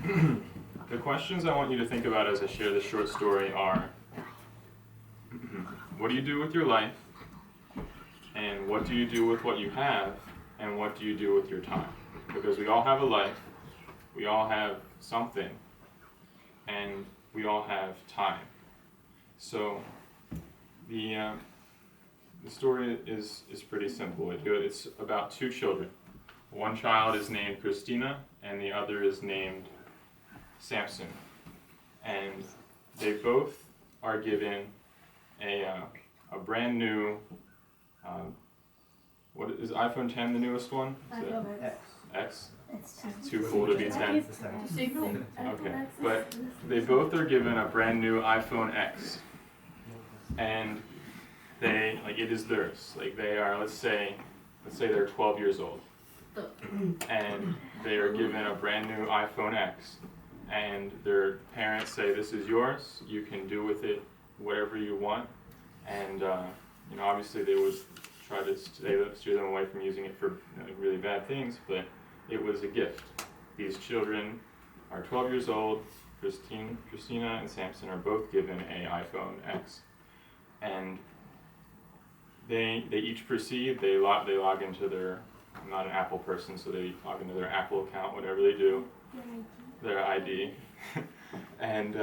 The questions I want you to think about as I share this short story are, what do you do with your life? And what do you do with what you have? And what do you do with your time? Because we all have a life, we all have something, and we all have time. So the story is pretty simple. It's about two children. One child is named Christina, and the other is named Samson. And they both are given a brand new, what is iPhone 10 the newest one? iPhone X? It's Too cool to be 10. Okay, but they both are given a brand new iPhone X, and it is theirs. Like they are, let's say they're 12 years old, and they are given a brand new iPhone X, and their parents say, "This is yours. You can do with it whatever you want," and obviously they would try to steer them away from using it for really bad things, but it was a gift. These children are 12 years old. Christina and Samson are both given an iPhone X, and they each proceed. They log into their. I'm not an Apple person, so they log into their Apple account, whatever they do, their ID, and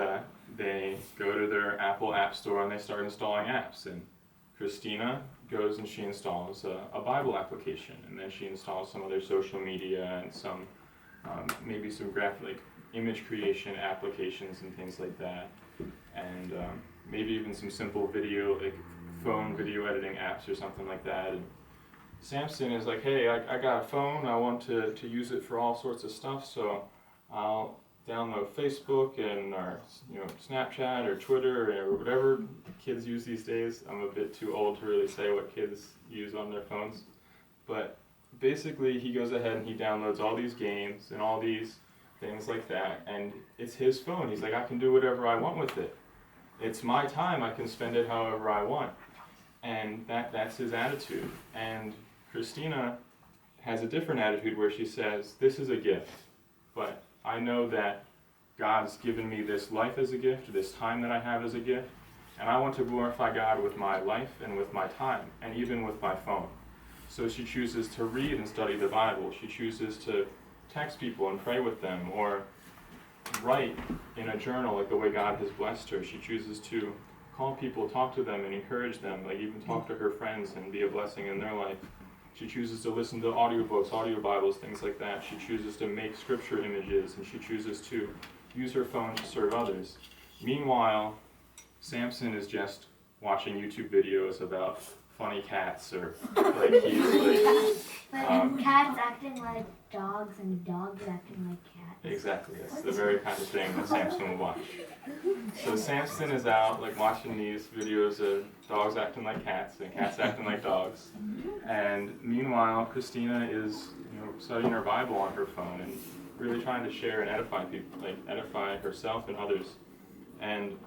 they go to their Apple App Store and they start installing apps. And Christina goes and she installs a Bible application, and then she installs some other social media and some maybe some graphic image creation applications and things like that, and maybe even some simple video, like phone video editing apps or something like that. And Samson is like, "Hey, I got a phone, I want to use it for all sorts of stuff, so I'll download Facebook or Snapchat or Twitter or whatever kids use these days." I'm a bit too old to really say what kids use on their phones, but basically he goes ahead and he downloads all these games and all these things like that, and it's his phone. He's like, "I can do whatever I want with it. It's my time, I can spend it however I want." And that's his attitude. And Christina has a different attitude where she says, "This is a gift, but I know that God's given me this life as a gift, this time that I have as a gift, and I want to glorify God with my life and with my time, and even with my phone." So she chooses to read and study the Bible. She chooses to text people and pray with them, or write in a journal like the way God has blessed her. She chooses to call people, talk to them, and encourage them, like even talk to her friends and be a blessing in their life. She chooses to listen to audiobooks, audio Bibles, things like that. She chooses to make scripture images, and she chooses to use her phone to serve others. Meanwhile, Samson is just watching YouTube videos about funny cats, or like he's like cats acting like dogs and dogs acting like cats. Exactly, that's the very kind of thing that Samson will watch. So Samson is out like watching these videos of dogs acting like cats and cats acting like dogs, and meanwhile Christina is studying her Bible on her phone and really trying to share and edify people, like edify herself and others. And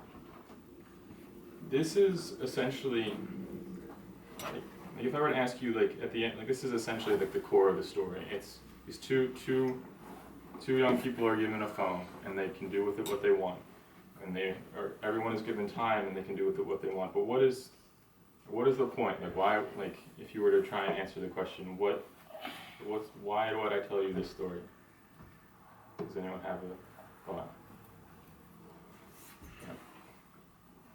this is essentially, like if I were to ask you, like at the end, like this is essentially like the core of the story. It's these two young people are given a phone, and they can do with it what they want, and everyone is given time, and they can do with it what they want. But what is the point? Like why? Like if you were to try and answer the question, why would I tell you this story? Does anyone have a thought?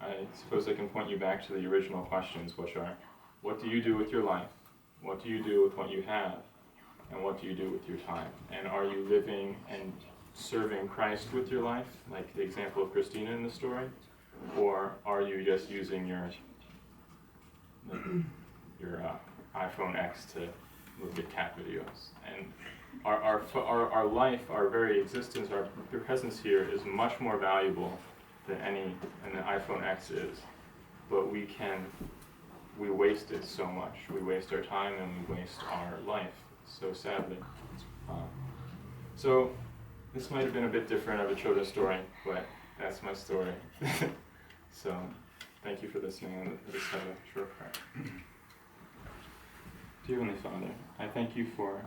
I suppose I can point you back to the original questions, which are, what do you do with your life? What do you do with what you have? And what do you do with your time? And are you living and serving Christ with your life, like the example of Christina in the story? Or are you just using your iPhone X to look at cat videos? And our life, our very existence, our presence here is much more valuable than an iPhone X is. But we waste it so much. We waste our time and we waste our life, so sadly. So this might have been a bit different of a children's story, but that's my story. So thank you for listening. I just have a short prayer. Dear Heavenly Father, I thank you for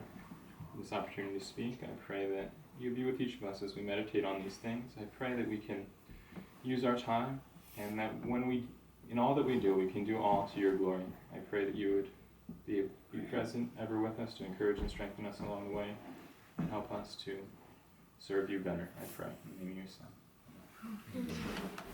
this opportunity to speak. I pray that you be with each of us as we meditate on these things. I pray that we can use our time, and that in all that we do, we can do all to your glory. I pray that you would be present ever with us to encourage and strengthen us along the way, and help us to serve you better, I pray. In the name of your Son.